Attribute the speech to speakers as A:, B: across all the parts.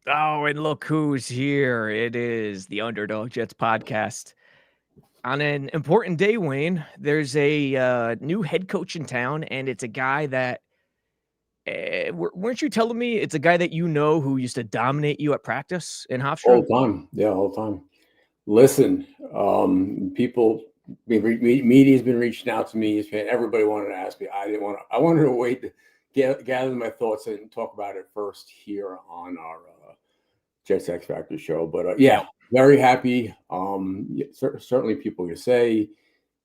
A: Oh, and look who's here. It is the Underdog Jets Podcast. On an important day, Wayne, there's a new head coach in town, and it's a guy that weren't you telling me it's a guy that you know who used to dominate you at practice in
B: All
A: Hofstra?
B: the time. Yeah, all the time. Listen, people, media's been reaching out to me. Everybody wanted to ask me. I didn't want to. I wanted to wait to gather my thoughts and talk about it first here on our Jets X Factor show. But
A: Yeah.
B: yeah, very happy. Certainly, people can say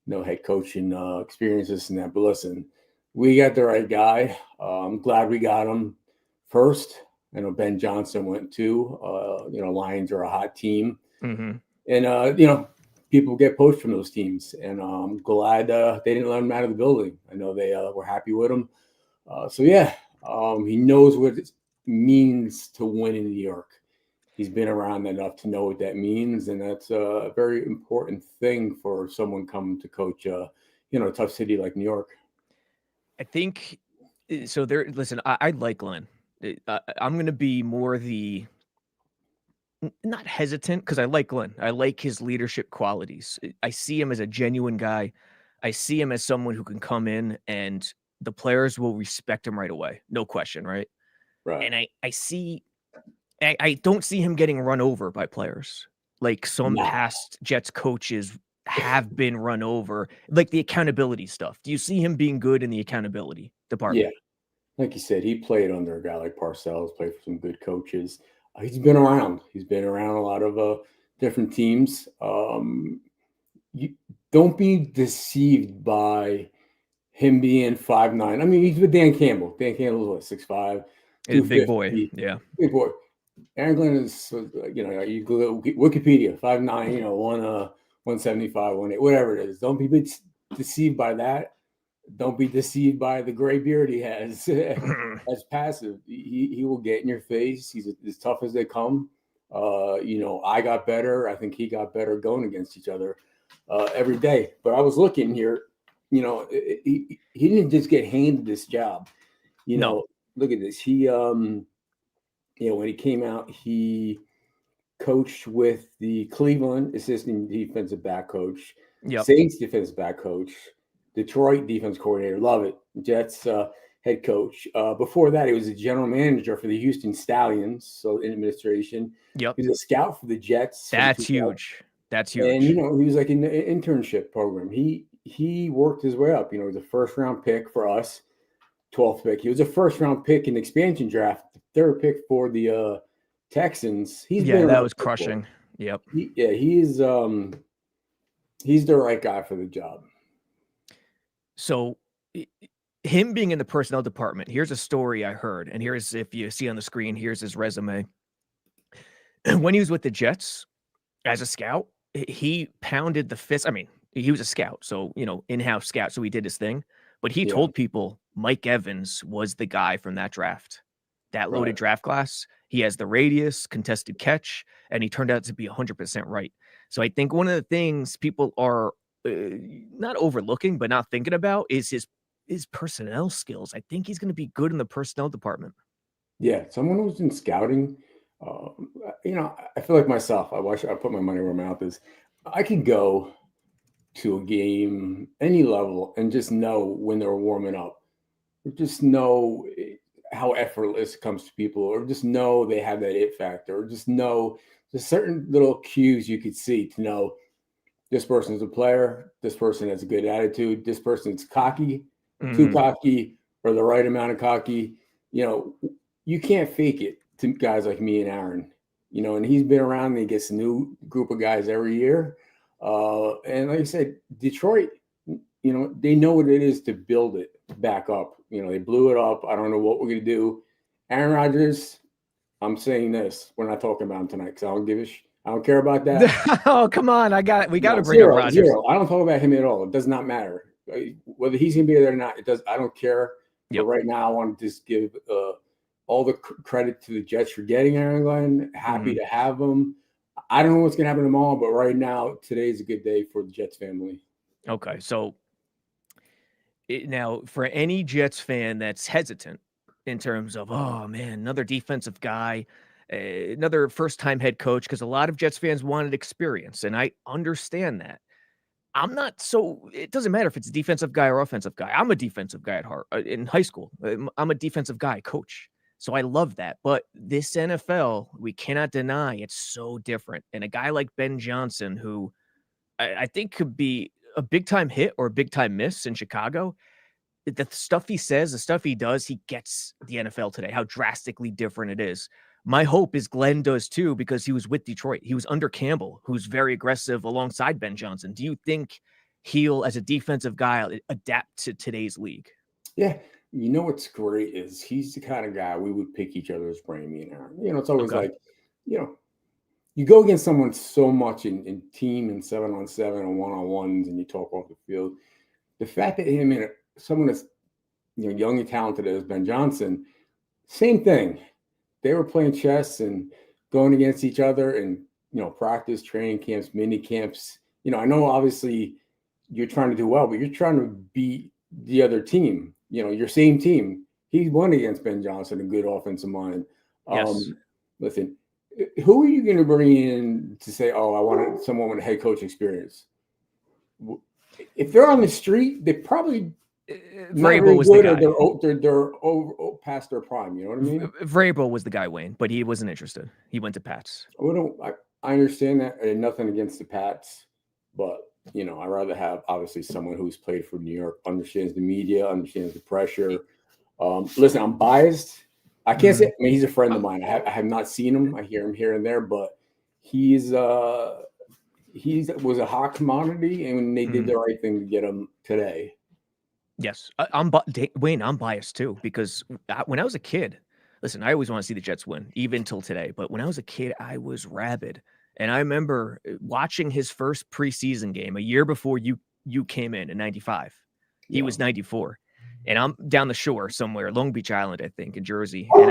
B: no head coaching experiences and that. But listen, we got the right guy. I'm glad we got him first. I know Ben Johnson went too. Lions are a hot team.
A: Mm-hmm.
B: And, people get poached from those teams. And I'm glad they didn't let him out of the building. I know they were happy with him. He knows what it means to win in New York. He's been around enough to know what that means. And that's a very important thing for someone coming to coach, a tough city like New York.
A: I think so. Listen, I like Glenn. I'm going to be more not hesitant because I like Glenn. I like his leadership qualities. I see him as a genuine guy. I see him as someone who can come in and the players will respect him right away. No question, right?
B: Right.
A: And I don't see him getting run over by players like some past Jets coaches have been run over, like the accountability stuff. Do you see him being good in the accountability department?
B: Yeah. Like you said, he played under a guy like Parcels, played for some good coaches. He's been around. He's been around a lot of different teams. You don't be deceived by him being 5'9". I mean, he's with Dan Campbell. Dan Campbell's what, 6'5",
A: Big boy.
B: 250.
A: Yeah.
B: Big boy. Aaron Glenn is, you go Wikipedia, 5'9", 175, 180, whatever it is. Don't be deceived by that. Don't be deceived by the gray beard he has as passive. He will get in your face. He's as tough as they come. I got better. I think he got better going against each other every day. But I was looking here. He didn't just get handed this job.
A: No.
B: Look at this. He when he came out, he coached with the Cleveland assistant defensive back coach,
A: Yep.
B: Saints defensive back coach, Detroit defense coordinator. Love it. Jets head coach. Before that, he was a general manager for the Houston Stallions, so in administration.
A: Yep.
B: He was a scout for the Jets.
A: That's huge. That's huge.
B: And, he was like in the internship program. He worked his way up. He was a first-round pick for us, 12th pick. He was a first-round pick in the expansion draft, third pick for the Texans.
A: That was crushing. Yep.
B: He's the right guy for the job.
A: So him being in the personnel department, here's a story I heard, and here's, if you see on the screen, here's his resume. When he was with the Jets as a scout, he pounded the fist. I mean, he was a scout, so, in-house scout, so he did his thing. But he told people Mike Evans was the guy from that draft, that loaded draft class. He has the radius, contested catch, and he turned out to be 100% right. So I think one of the things people are not overlooking, but not thinking about is his personnel skills. I think he's going to be good in the personnel department.
B: Yeah, someone who's in scouting, I feel like myself. I put my money where my mouth is. I can go to a game, any level, and just know when they're warming up, or just know how effortless it comes to people, or just know they have that it factor, or just know there's certain little cues you could see to know this person's a player, this person has a good attitude, this person's cocky, too cocky, or the right amount of cocky. You can't fake it to guys like me and Aaron. And he's been around and he gets a new group of guys every year. And like I said, Detroit, they know what it is to build it back up. They blew it up. I don't know what we're going to do. Aaron Rodgers, I'm saying this. We're not talking about him tonight because I don't care about that.
A: Oh, come on. We got to bring up Rodgers.
B: Zero. I don't talk about him at all. It does not matter. Whether he's going to be there or not, I don't care. Yep. But right now, I want to just give all the credit to the Jets for getting Aaron Glenn. Happy to have him. I don't know what's going to happen tomorrow, but right now, today's a good day for the Jets family.
A: Okay, so now for any Jets fan that's hesitant in terms of, oh man, another defensive guy, another first-time head coach, because a lot of Jets fans wanted experience, and I understand that. I'm not so it doesn't matter if it's a defensive guy or offensive guy. I'm a defensive guy at heart. In high school, I'm a defensive guy coach. So I love that. But this NFL, we cannot deny it's so different. And a guy like Ben Johnson, who I think could be a big time hit or a big time miss in Chicago, the stuff he says, the stuff he does, he gets the NFL today, how drastically different it is. My hope is Glenn does too, because he was with Detroit. He was under Campbell, who's very aggressive alongside Ben Johnson. Do you think he'll, as a defensive guy, adapt to today's league?
B: Yeah. You know what's great is he's the kind of guy we would pick each other's brain, me and Aaron. It's always
A: Okay.
B: like, you go against someone so much in team and 7-on-7 and 1-on-1s, and you talk off the field. The fact that him and someone that's young and talented as Ben Johnson, same thing. They were playing chess and going against each other and practice, training camps, mini camps. I know obviously you're trying to do well, but you're trying to beat the other team. Your same team. He won against Ben Johnson, a good offensive mind.
A: Yes.
B: Listen, who are you going to bring in to say, "Oh, I wanted someone with head coach experience"? If they're on the street, they probably
A: Vrabel was the guy.
B: They're past their prime. You know what I mean?
A: Vrabel was the guy, Wayne, but he wasn't interested. He went to Pats.
B: I understand that, and nothing against the Pats, but I'd rather have obviously someone who's played for New York, understands the media, understands the pressure. Listen, I'm biased. I can't say. I mean, he's a friend of mine. I have not seen him. I hear him here and there, but he was a hot commodity, and they did the right thing to get him today.
A: Yes, Wayne. I'm biased too, because when I was a kid, listen, I always want to see the Jets win, even till today. But when I was a kid, I was rabid, and I remember watching his first preseason game a year before you came in '95. He was '94, and I'm down the shore somewhere, Long Beach Island, I think, in Jersey. And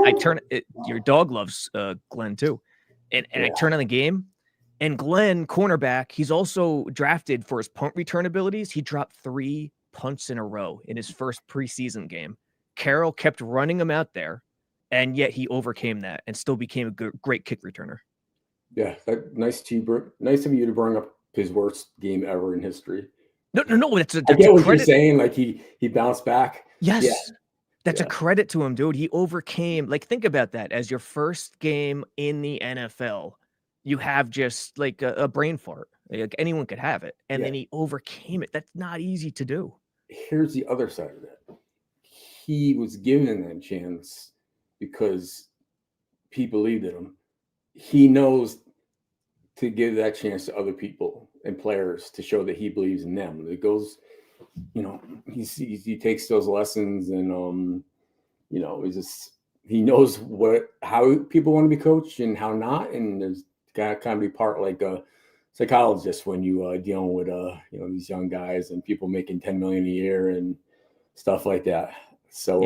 A: I turn it. Your dog loves Glenn too, and I turn on the game. And Glenn, cornerback, he's also drafted for his punt return abilities. He dropped 3 punts in a row in his first preseason game. Carroll kept running him out there, and yet he overcame that and still became a great kick returner.
B: Yeah, nice of you to bring up his worst game ever in history.
A: No, that's
B: I get what you're saying. Like he bounced back.
A: Yes, that's a credit to him, dude. He overcame. Like, think about that as your first game in the NFL. You have just like a brain fart. Like anyone could have it, and then he overcame it. That's not easy to do.
B: Here's the other side of that. He was given that chance because people believed in him. He knows to give that chance to other people and players to show that he believes in them. It goes, he takes those lessons and he knows how people want to be coached and how not, and there's got to kind of be part like a psychologist when you dealing with these young guys and people making $10 million a year and stuff like that. So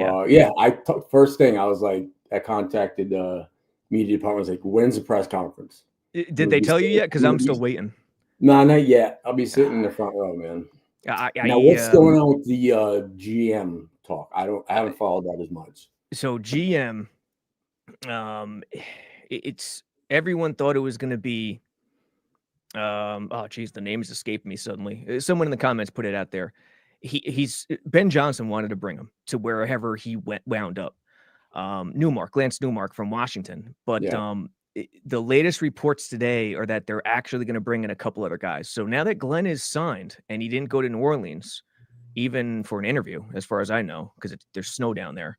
B: first thing I was like, I contacted the media department. I was like, when's the press conference?
A: Did they tell you yet? Because I'm still waiting.
B: No, not yet. I'll be sitting in the front row, man. Now, what's going on with the GM talk? I haven't followed that as much.
A: So GM, it's everyone thought it was going to be. The names escaped me suddenly. Someone in the comments put it out there. He's Ben Johnson wanted to bring him to wherever he wound up. Lance Newmark from Washington, but the latest reports today are that they're actually going to bring in a couple other guys. So now that Glenn is signed and he didn't go to New Orleans, even for an interview, as far as I know, because there's snow down there.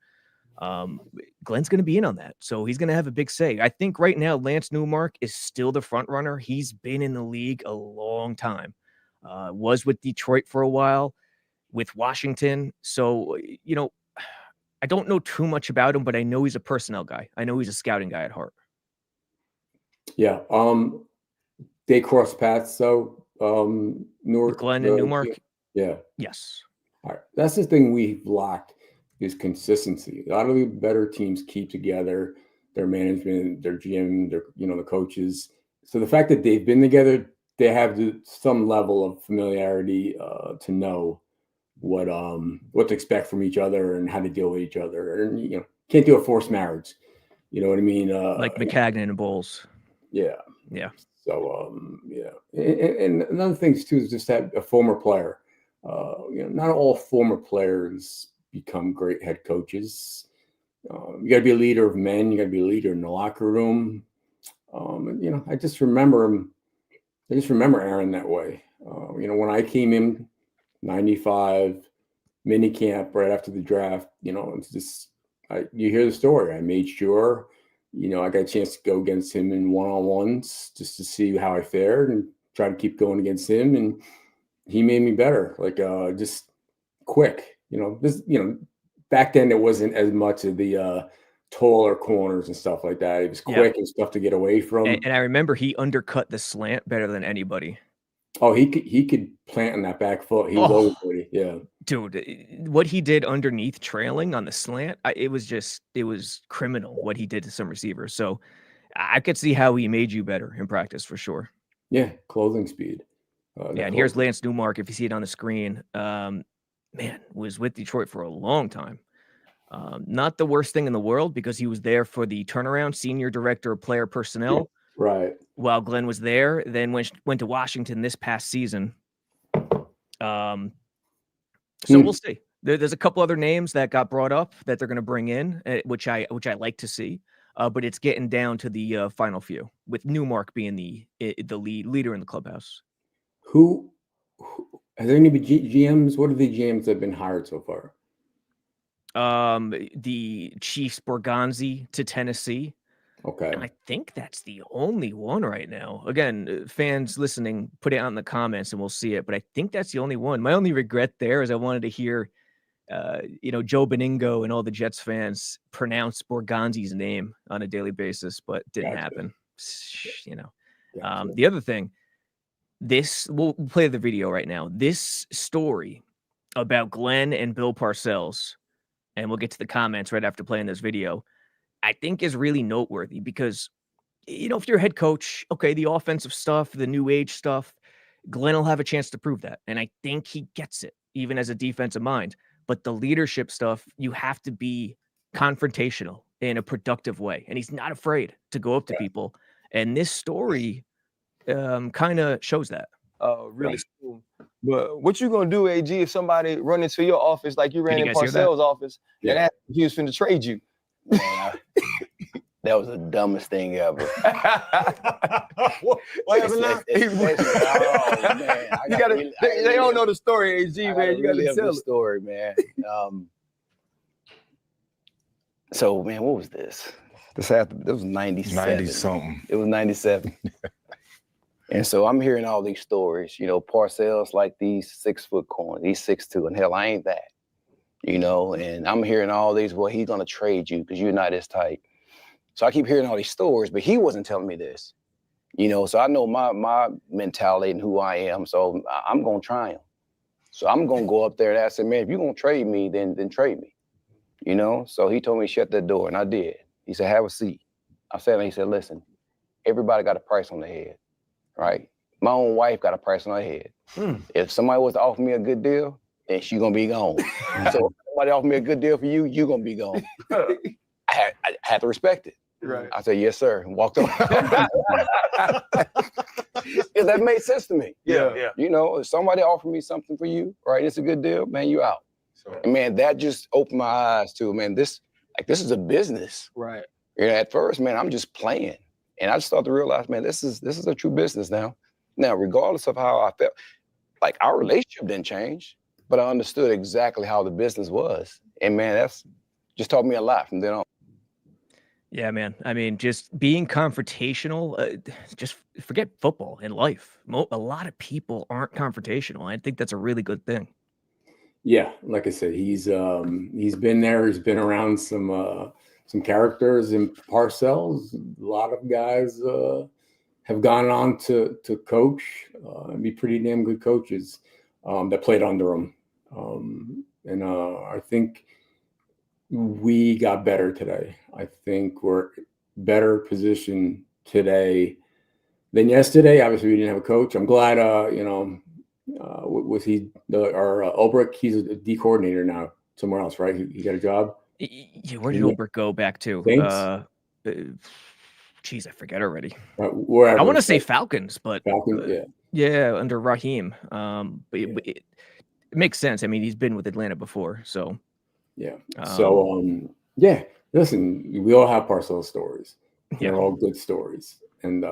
A: Glenn's going to be in on that. So he's going to have a big say. I think right now, Lance Newmark is still the front runner. He's been in the league a long time, was with Detroit for a while, with Washington. So, I don't know too much about him, but I know he's a personnel guy. I know he's a scouting guy at heart.
B: Yeah. They cross paths. So,
A: Glenn and Newmark.
B: Yeah.
A: Yes.
B: All right. That's the thing we've lacked is consistency. A lot of the better teams keep together their management, their GM, the coaches. So the fact that they've been together, they have some level of familiarity to know what to expect from each other and how to deal with each other. And can't do a forced marriage. You know what I mean?
A: Like McCagnon and Bowles.
B: Yeah.
A: Yeah.
B: So, and another thing too is just that a former player. Not all former players become great head coaches. You got to be a leader of men. You got to be a leader in the locker room. I just remember him. I just remember Aaron that way. When I came in '95 mini camp right after the draft, it's just you hear the story. I made sure. I got a chance to go against him in one-on-ones just to see how I fared and try to keep going against him. And he made me better, like just quick. Back then there wasn't as much of the taller corners and stuff like that. It was quick and stuff to get away from.
A: And I remember he undercut the slant better than anybody.
B: Oh, he could plant on that back foot. He was always ready. Yeah.
A: Dude, what he did underneath trailing on the slant, it was criminal what he did to some receivers. So I could see how he made you better in practice for sure.
B: Yeah, closing speed.
A: And here's Lance Newmark, if you see it on the screen. Was with Detroit for a long time. Not the worst thing in the world because he was there for the turnaround, senior director of player personnel.
B: Yeah, right.
A: While Glenn was there, then went to Washington this past season. So we'll see. There's a couple other names that got brought up that they're going to bring in, which I like to see. But it's getting down to the final few, with Newmark being the leader in the clubhouse.
B: Who has there any GMs? What are the GMs that have been hired so far?
A: The Chiefs Borgonzi to Tennessee.
B: Okay.
A: And I think that's the only one right now. Again, fans listening, put it out in the comments and we'll see it. But I think that's the only one. My only regret there is I wanted to hear, Joe Beningo and all the Jets fans pronounce Borgonzi's name on a daily basis, but didn't happen. The other thing, we'll play the video right now. This story about Glenn and Bill Parcells, and we'll get to the comments right after playing this video, I think is really noteworthy because, if you're a head coach, okay, the offensive stuff, the new age stuff, Glenn will have a chance to prove that. And I think he gets it, even as a defensive mind. But the leadership stuff, you have to be confrontational in a productive way. And he's not afraid to go up to people. And this story kind of shows that.
C: Really cool. But what you gonna do, AG, if somebody run into your office like you ran in Parcells' office and asked if he was finna trade you?
D: Man, that was the dumbest thing ever.
C: What happened now? They don't know the story, AG, man. You gotta tell the
D: story, man. So, man, what was this? This was 97.
E: 90-something.
D: It was 97. And so I'm hearing all these stories, Parcells like these 6-foot corners, he's 6'2", and hell, I ain't that. And I'm hearing all these, well, he's going to trade you because you're not his type. So I keep hearing all these stories, but he wasn't telling me this, so I know my mentality and who I am. So I'm going to try him. So I'm going to go up there and ask him, man, if you're going to trade me, then trade me, So he told me to shut that door, and I did. He said, have a seat. I said, and he said, listen, everybody got a price on their head, right? My own wife got a price on her head. If somebody was to offer me a good deal, then she's going to be gone. So if somebody offer me a good deal for you, you're going to be gone. I had to respect it.
C: Right.
D: I said, yes, sir, and walked off. Yeah, that made sense to me.
C: Yeah.
D: If somebody offered me something for you, right, it's a good deal, man, you out. So, and man, that just opened my eyes to, man, this is a business.
C: Right.
D: At first, man, I'm just playing. And I just started to realize, man, this is a true business now. Now, regardless of how I felt, like our relationship didn't change, but I understood exactly how the business was. And man, that's just taught me a lot from then on.
A: Yeah, man. I mean, just being confrontational, just forget football and life. A lot of people aren't confrontational. I think that's a really good thing.
B: Yeah, like I said, he's been there. He's been around some characters in Parcells. A lot of guys have gone on to coach and be pretty damn good coaches that played under him. And I think we got better today. I think we're better positioned today than yesterday. Obviously, we didn't have a coach. I'm glad, was he Ulbrich? He's a D coordinator now somewhere else, right? He got a job.
A: Yeah, where did Ulbrich go back to? Geez, I forget already.
B: Wherever.
A: I want to say Falcons, but
B: Falcons,
A: yeah, under Raheem. But
B: Yeah.
A: it makes sense. I mean, he's been with Atlanta before, so
B: yeah. So yeah, listen, we all have Parcels stories. They're all good stories, and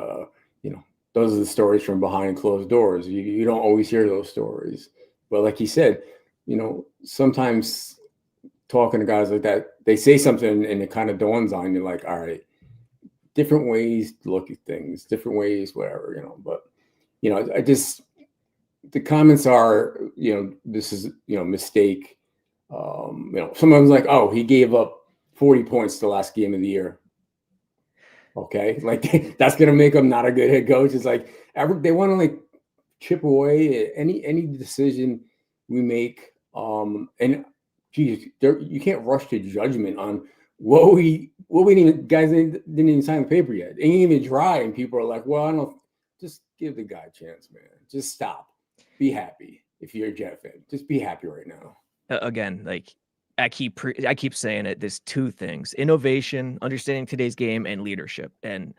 B: you know, those are the stories from behind closed doors. You don't always hear those stories, but like he said, you know, sometimes talking to guys like that, they say something and it kind of dawns on you, like, all right, different ways to look at things, different ways, whatever, you know. But you know, I just, the comments are, you know, this is, you know, mistake. You know, someone's like, oh, he gave up 40 points the last game of the year. Okay, like that's gonna make him not a good head coach. It's like they want to like chip away at any decision we make. And geez, you can't rush to judgment on what we didn't even sign the paper yet. It ain't even dry, and people are like, well, I don't. Just give the guy a chance, man. Just stop. Be happy if you're a Jet fan. Just be happy right now.
A: Again, like I keep saying it. There's two things: innovation, understanding today's game, and leadership. And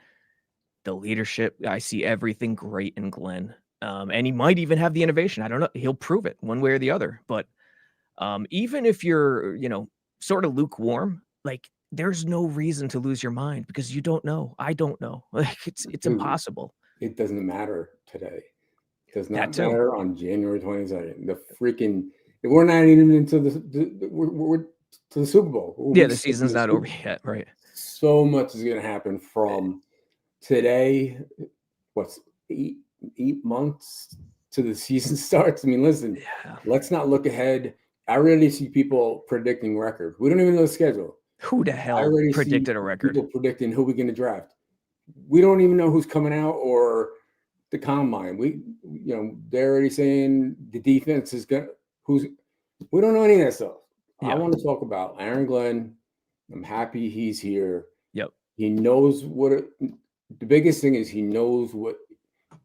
A: the leadership, I see everything great in Glenn. And he might even have the innovation. I don't know. He'll prove it one way or the other. But even if you're, you know, sort of lukewarm, like there's no reason to lose your mind because you don't know. I don't know. Like it's impossible.
B: It doesn't matter today. It does not matter on January 22nd. The freaking, we're not even into we're to the Super Bowl.
A: The season's not over yet, right?
B: So much is going to happen from today. What's 8 months to the season starts? I mean, listen, let's not look ahead. I already see people predicting records. We don't even know the schedule.
A: Who the hell predicted a record?
B: People predicting who we're going to draft. We don't even know who's coming out or the combine. You know, they're already saying the defense is going to, we don't know any of that stuff. I want to talk about Aaron Glenn. I'm happy he's here.
A: Yep.
B: He knows the biggest thing is he knows what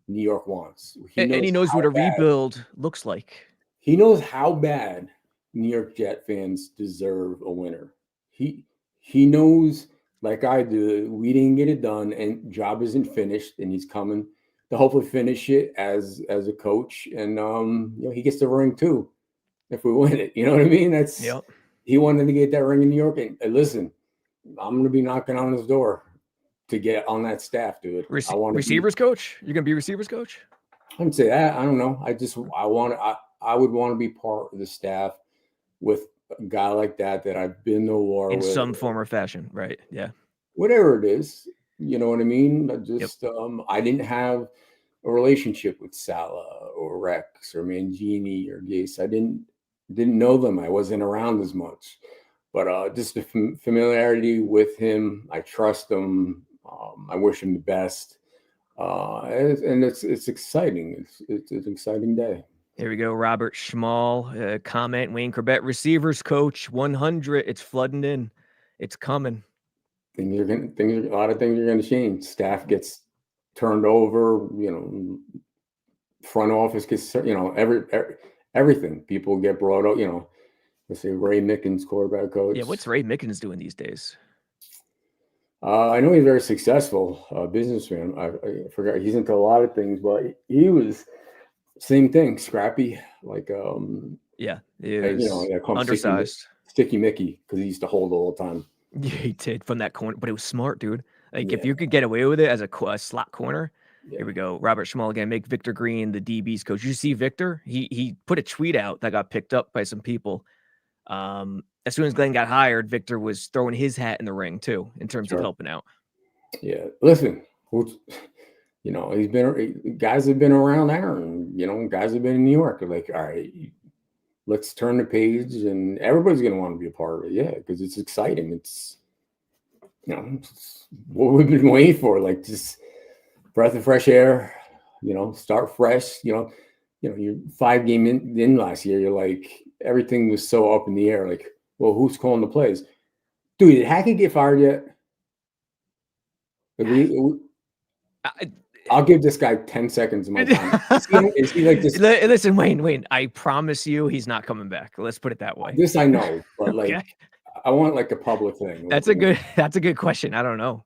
B: New York wants.
A: And he knows what a rebuild looks like.
B: He knows how bad New York Jet fans deserve a winner. He knows, like I do, we didn't get it done and job isn't finished, and he's coming to hopefully finish it as a coach. And you know, he gets the ring too if we win it. You know what I mean? He wanted to get that ring in New York. And listen, I'm gonna be knocking on his door to get on that staff, dude.
A: Receivers coach? You're gonna be receivers coach?
B: I wouldn't say that. I don't know. I would want to be part of the staff with a guy like that I've been to war
A: in
B: with.
A: some form or fashion, right? Yeah.
B: Whatever it is, you know what I mean? I didn't have a relationship with Salah or Rex or Mangini or Gase. I didn't know them. I wasn't around as much. But just the familiarity with him, I trust him. I wish him the best. And it's exciting. It's an exciting day.
A: Here we go. Robert Schmall comment. Wayne Chrebet, receivers coach 100. It's flooding in. It's coming.
B: A lot of things are going to change. Staff gets turned over. You know, front office gets. You know, everything. People get brought up. You know, let's say Ray Mickens, quarterback coach.
A: Yeah, what's Ray Mickens doing these days?
B: I know he's very successful businessman. I forgot he's into a lot of things, but he was. Same thing, scrappy, like
A: you
B: know,
A: undersized,
B: sticky Mickey, because he used to hold all the time.
A: Yeah, he did from that corner, but it was smart, dude. Like if you could get away with it as a slot corner, here we go. Robert Schmall again, make Victor Green the DB's coach. You see Victor? He put a tweet out that got picked up by some people. As soon as Glenn got hired, Victor was throwing his hat in the ring too, in terms of helping out.
B: Yeah, listen. You know, guys have been around Aaron, you know, guys have been in New York. They're like, all right, let's turn the page, and everybody's going to want to be a part of it. Yeah, because it's exciting. It's, you know, it's what we've been waiting for, like just breath of fresh air, you know, start fresh. You know, you're 5 game in last year. You're like, everything was so up in the air. Like, well, who's calling the plays? Dude, did Hackett get fired yet? I'll give this guy 10 seconds of my time. Is he like this?
A: Listen, Wayne, I promise you he's not coming back. Let's put it that way.
B: This I know, but like I want like a public thing.
A: That's a good question. I don't know.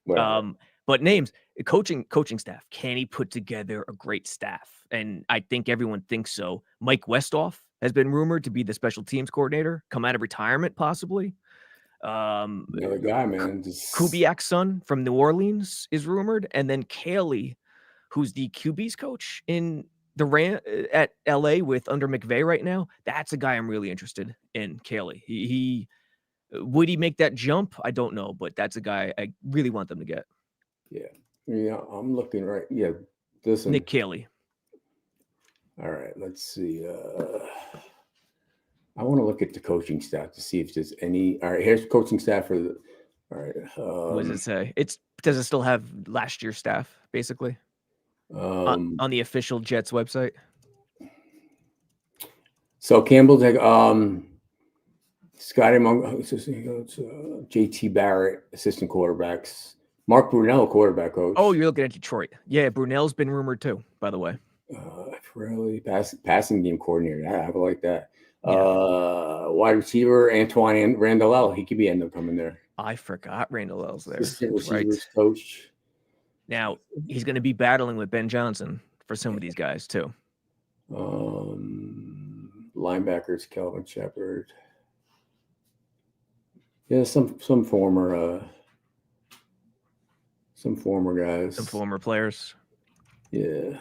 A: But names, coaching staff. Can he put together a great staff? And I think everyone thinks so. Mike Westhoff has been rumored to be the special teams coordinator, come out of retirement possibly.
B: Another guy, man.
A: Kubiak's son from New Orleans is rumored, and then Caley, who's the QB's coach in at LA with under McVay right now. That's a guy I'm really interested in. Caley, he would he make that jump? I don't know, but that's a guy I really want them to get.
B: Yeah, I'm looking right. Yeah, listen,
A: Nick Caley.
B: All right, let's see. I want to look at the coaching staff to see if there's any. All right, here's coaching staff for the. All right.
A: What does it say? Does it still have last year's staff basically on the official Jets website?
B: So Campbell's like Scotty Monk, JT Barrett, assistant quarterbacks. Mark Brunell, quarterback coach.
A: Oh, you're looking at Detroit. Yeah, Brunell's been rumored too, by the way.
B: Really passing game coordinator. I like that. Yeah. Wide receiver Antoine Randall. He could end up coming there.
A: I forgot Randall L's there.
B: Assistant receivers coach.
A: Now he's going to be battling with Ben Johnson for some of these guys too.
B: Linebackers Kelvin Shepard. Yeah, some former guys.
A: Some former players.
B: Yeah.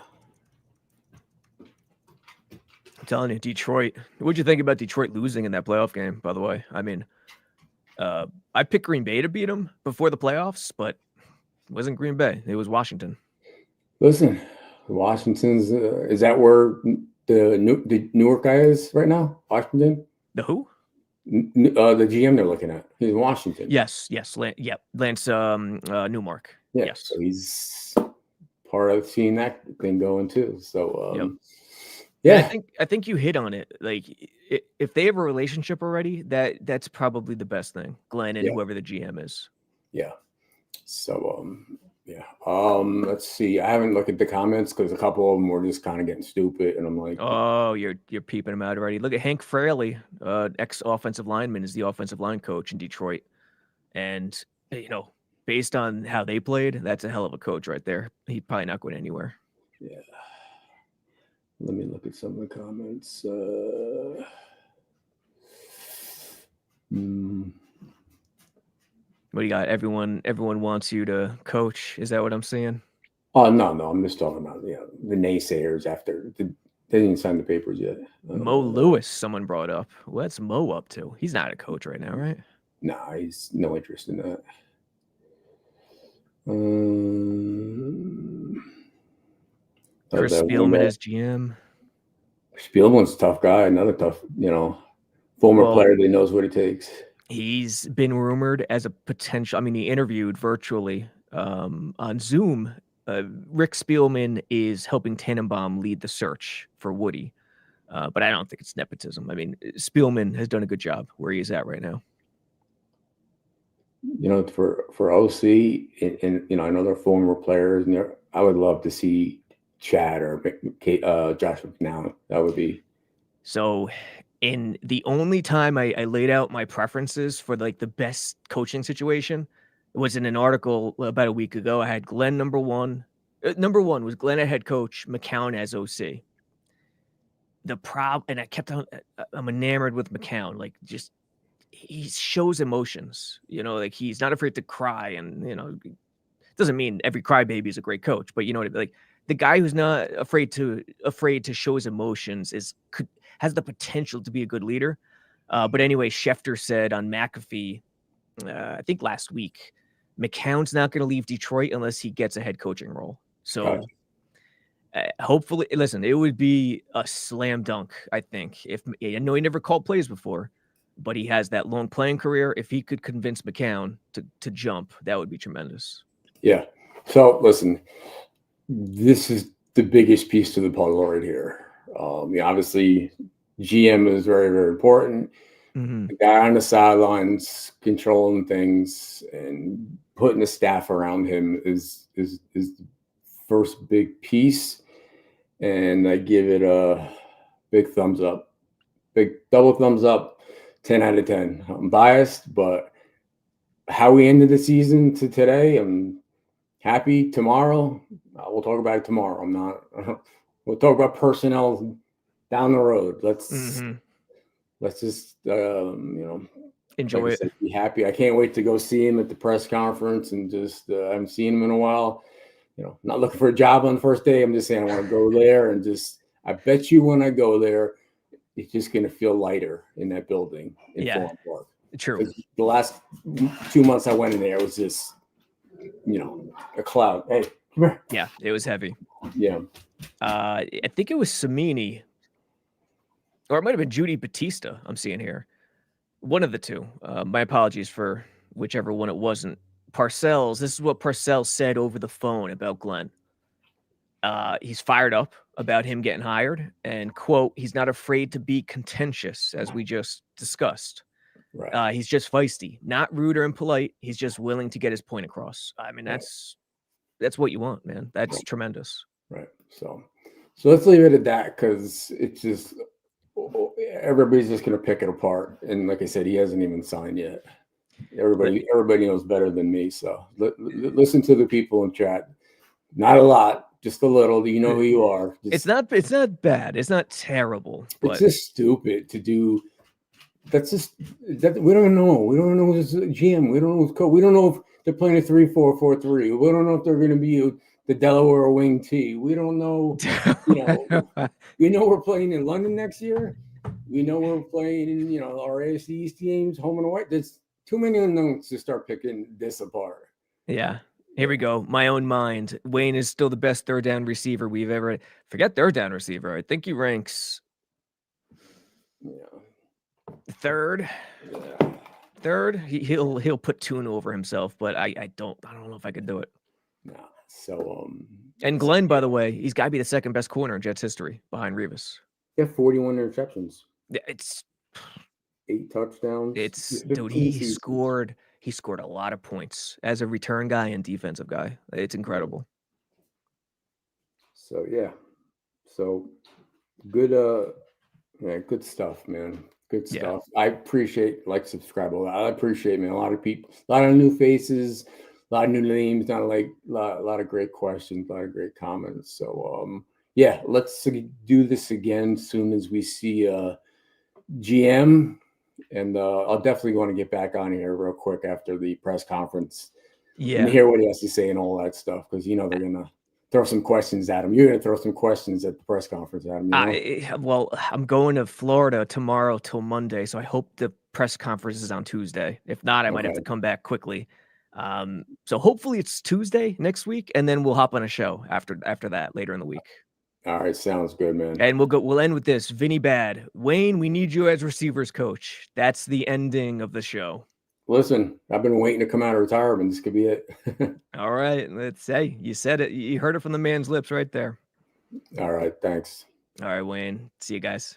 A: I'm telling you, Detroit. What'd you think about Detroit losing in that playoff game, by the way? I mean, I picked Green Bay to beat them before the playoffs, but it wasn't Green Bay. It was Washington.
B: Listen, Washington's is that where the Newark guy is right now? Washington?
A: The who?
B: The GM they're looking at. He's in Washington.
A: Yes. Lance Newmark.
B: Yeah,
A: yes.
B: So he's part of seeing that thing going too. So
A: yeah, I think you hit on it. Like if they have a relationship already, that's probably the best thing. Glenn and whoever the GM is.
B: Yeah. So let's see. I haven't looked at the comments because a couple of them were just kind of getting stupid, and I'm like,
A: oh, you're peeping them out already. Look at Hank Fraley, ex-offensive lineman, is the offensive line coach in Detroit, and based on how they played, that's a hell of a coach right there. He's probably not going anywhere.
B: Yeah. Let me look at some of the comments.
A: What do you got? Everyone wants you to coach. Is that what I'm seeing?
B: Oh, no. I'm just talking about the naysayers after they didn't sign the papers yet.
A: Mo Lewis, someone brought up. What's Mo up to? He's not a coach right now, right?
B: Nah, he's no interest in that.
A: Chris Spielman as GM.
B: Spielman's a tough guy. Another tough, former player that knows what it takes.
A: He's been rumored as a potential. I mean, he interviewed virtually on Zoom. Rick Spielman is helping Tannenbaum lead the search for Woody, but I don't think it's nepotism. I mean, Spielman has done a good job where he is at right now.
B: For OC, and I know they're former players, and I would love to see Chad or Josh McNown. That would be
A: so. In the only time I laid out my preferences for the best coaching situation, it was in an article about a week ago. I had Glenn number one. Number one was Glenn as head coach, McCown as OC. And I kept on. I'm enamored with McCown. He shows emotions. He's not afraid to cry, and doesn't mean every crybaby is a great coach, but the guy who's not afraid to show his emotions has the potential to be a good leader. But anyway, Schefter said on McAfee, I think last week, McCown's not going to leave Detroit unless he gets a head coaching role. So hopefully, listen, it would be a slam dunk, I think. I know he never called plays before, but he has that long playing career. If he could convince McCown to jump, that would be tremendous.
B: Yeah. So listen, this is the biggest piece to the puzzle right here. Obviously, GM is very, very important. Mm-hmm. The guy on the sidelines controlling things and putting the staff around him is the first big piece. And I give it a big thumbs up, big double thumbs up, 10 out of 10. I'm biased, but how we ended the season to today, I'm happy. Tomorrow, we'll talk about it tomorrow. I'm not. We'll talk about personnel down the road. Let's just
A: enjoy it.
B: Be happy. I can't wait to go see him at the press conference and just I haven't seen him in a while. Not looking for a job on the first day. I'm just saying I want to go there and just. I bet you when I go there, it's just going to feel lighter in that building in Fulham Park.
A: True.
B: The last 2 months I went in there, it was just, a cloud. Hey, come here.
A: Yeah, it was heavy.
B: Yeah.
A: I think it was Samini, or it might have been Judy Batista. I'm seeing here. One of the two. My apologies for whichever one it wasn't. Parcels. This is what Parcels said over the phone about Glenn. He's fired up about him getting hired, and quote, he's not afraid to be contentious, as we just discussed.
B: Right.
A: He's just feisty, not rude or impolite. He's just willing to get his point across. I mean, that's what you want, man. That's tremendous.
B: Right. So let's leave it at that, because it's just everybody's just going to pick it apart. And like I said, he hasn't even signed yet. Everybody knows better than me. So listen to the people in chat. Not a lot, just a little. You know who you are.
A: It's not bad. It's not terrible. But
B: it's just stupid to do. That's just that we don't know. We don't know who's GM. We don't know who's coach. We don't know if they're playing a 3-4-4-3. We don't know if they're going to be the Delaware wing T. We don't know. We know we're playing in London next year. We know we're playing in our AFC East teams, home and away. There's too many unknowns to start picking this apart.
A: Yeah. Here we go. My own mind. Wayne is still the best third down receiver we've ever. Forget third down receiver. I think he ranks third.
B: Yeah.
A: Third. He'll put Tuna over himself, but I don't know if I could do it.
B: No. So
A: and Glenn, by the way, he's got to be the second best corner in Jets history behind Revis.
B: Yeah, 41 interceptions.
A: It's
B: 8 touchdowns.
A: Dude. He scored a lot of points as a return guy and defensive guy. It's incredible.
B: So yeah, good. Good stuff, man. Good stuff. Yeah. I appreciate subscribe a lot. I appreciate, man. A lot of people, a lot of new faces, a lot of new names. Not a lot of great questions, a lot of great comments. So yeah, let's do this again soon as we see GM. And I'll definitely want to get back on here real quick after the press conference. Yeah. And hear what he has to say and all that stuff, because they're gonna throw some questions at him. You're gonna throw some questions at the press conference at him.
A: Well, I'm going to Florida tomorrow till Monday, so I hope the press conference is on Tuesday. If not, I might have to come back quickly. So hopefully it's Tuesday next week, and then we'll hop on a show after that later in the week.
B: All right, sounds good, man.
A: And we'll end with this. Vinny Bad. Wayne, we need you as receivers coach. That's the ending of the show.
B: Listen, I've been waiting to come out of retirement. This could be it.
A: All right. Hey, you said it. You heard it from the man's lips right there.
B: All right, thanks.
A: All right, Wayne. See you guys.